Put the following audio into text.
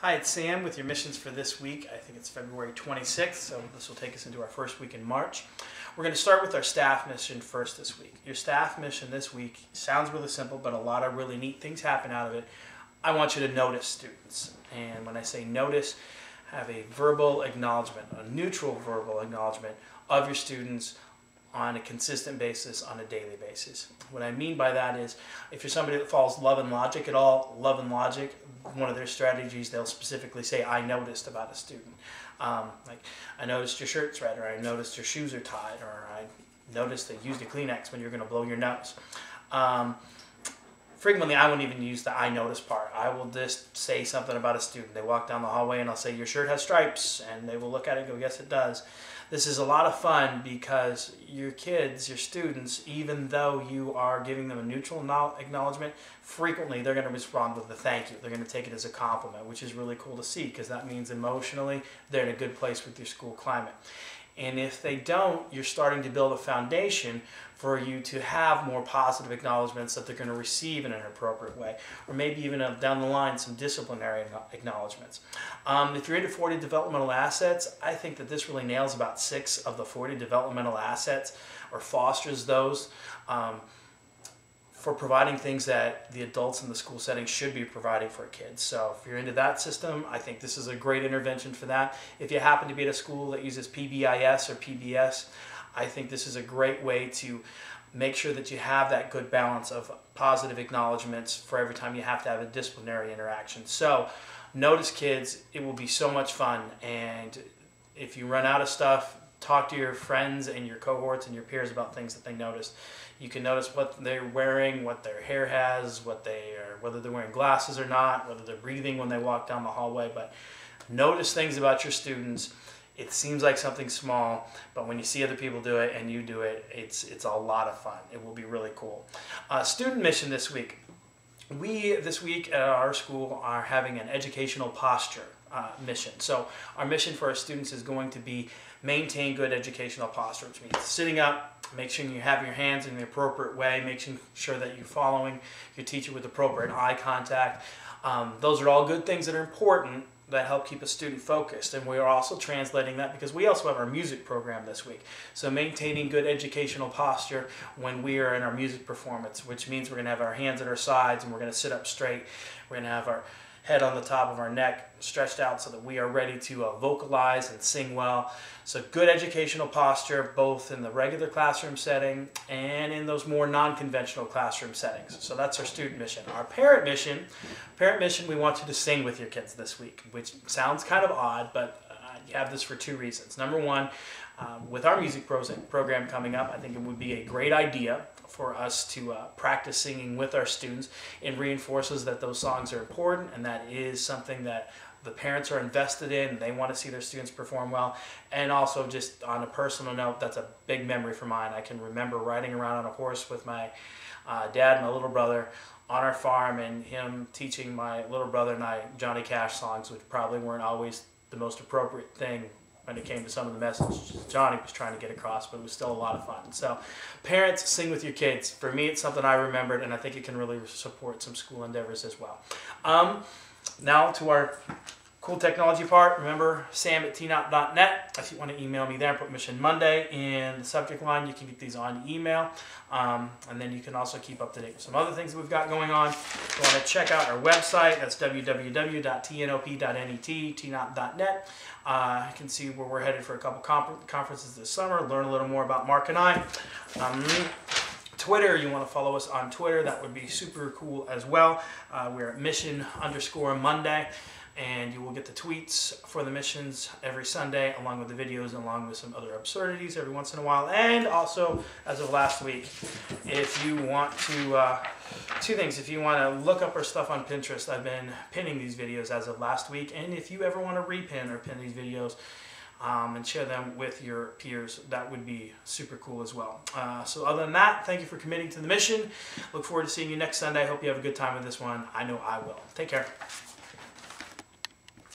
Hi, it's Sam with your missions for this week. I think it's February 26th, so this will take us into our first week in March. We're going to start with our staff mission first this week. Your staff mission this week sounds really simple, but a lot of really neat things happen out of it. I want you to notice students. And when I say notice, have a verbal acknowledgement, a neutral verbal acknowledgement of your students on a consistent basis, on a daily basis. What I mean by that is, if you're somebody that follows Love and Logic at all, Love and Logic, one of their strategies, they'll specifically say, I noticed about a student. Like, I noticed your shirt's red, or I noticed your shoes are tied, or I noticed that you used a Kleenex when you're going to blow your nose. Frequently, I won't even use the I notice part. I will just say something about a student. They walk down the hallway and I'll say, your shirt has stripes, and they will look at it and go, yes, it does. This is a lot of fun because your kids, your students, even though you are giving them a neutral acknowledgement, frequently they're going to respond with a thank you. They're going to take it as a compliment, which is really cool to see because that means emotionally they're in a good place with your school climate. And if they don't, you're starting to build a foundation for you to have more positive acknowledgments that they're going to receive in an appropriate way, or maybe even down the line some disciplinary acknowledgments. If you're into 40 developmental assets, I think that this really nails about 6 of the 40 developmental assets, or fosters those for providing things that the adults in the school setting should be providing for kids. So if you're into that system, I think this is a great intervention for that. If you happen to be at a school that uses PBIS or PBS, I think this is a great way to make sure that you have that good balance of positive acknowledgments for every time you have to have a disciplinary interaction. So notice kids, it will be so much fun, and if you run out of stuff, talk to your friends and your cohorts and your peers about things that they noticed. You can notice what they're wearing, what their hair has, whether they're wearing glasses or not, whether they're breathing when they walk down the hallway. But notice things about your students. It seems like something small, but when you see other people do it and you do it, it's a lot of fun. It will be really cool. Student mission this week. We, this week at our school, are having an educational posture mission. So our mission for our students is going to be maintain good educational posture, which means sitting up, make sure you have your hands in the appropriate way, making sure that you're following your teacher with appropriate eye contact. Those are all good things that are important that help keep a student focused, and we are also translating that because we also have our music program this week. So maintaining good educational posture when we are in our music performance, which means we're going to have our hands at our sides and we're going to sit up straight. We're going to have our head on the top of our neck stretched out so that we are ready to vocalize and sing well. So good educational posture both in the regular classroom setting and in those more non-conventional classroom settings. So that's our student mission. Our parent mission, we want you to sing with your kids this week, which sounds kind of odd, but you have this for 2 reasons. Number one, with our music program coming up, I think it would be a great idea for us to practice singing with our students. It reinforces that those songs are important and that is something that the parents are invested in and they want to see their students perform well. And also, just on a personal note, that's a big memory for mine. I can remember riding around on a horse with my dad and my little brother on our farm, and him teaching my little brother and I Johnny Cash songs, which probably weren't always the most appropriate thing when it came to some of the messages Johnny was trying to get across, but it was still a lot of fun. So parents, sing with your kids. For me, it's something I remembered, and I think it can really support some school endeavors as well. Now to our cool technology part. Remember, sam@tnop.net. If you want to email me there, put Mission Monday in the subject line. You can get these on email. And then you can also keep up to date with some other things that we've got going on. If you want to check out our website, that's www.tnop.net, tnop.net. You can see where we're headed for a couple conferences this summer, learn a little more about Mark and I. Twitter, you want to follow us on Twitter, that would be super cool as well. We're at mission_Monday, and you will get the tweets for the missions every Sunday, along with the videos, along with some other absurdities every once in a while. And also, as of last week, if you want to, 2 things. If you want to look up our stuff on Pinterest, I've been pinning these videos as of last week. And if you ever want to repin or pin these videos, and share them with your peers, that would be super cool as well. So other than that, thank you for committing to the mission. Look forward to seeing you next Sunday. Hope you have a good time with this one. I know I will. Take care.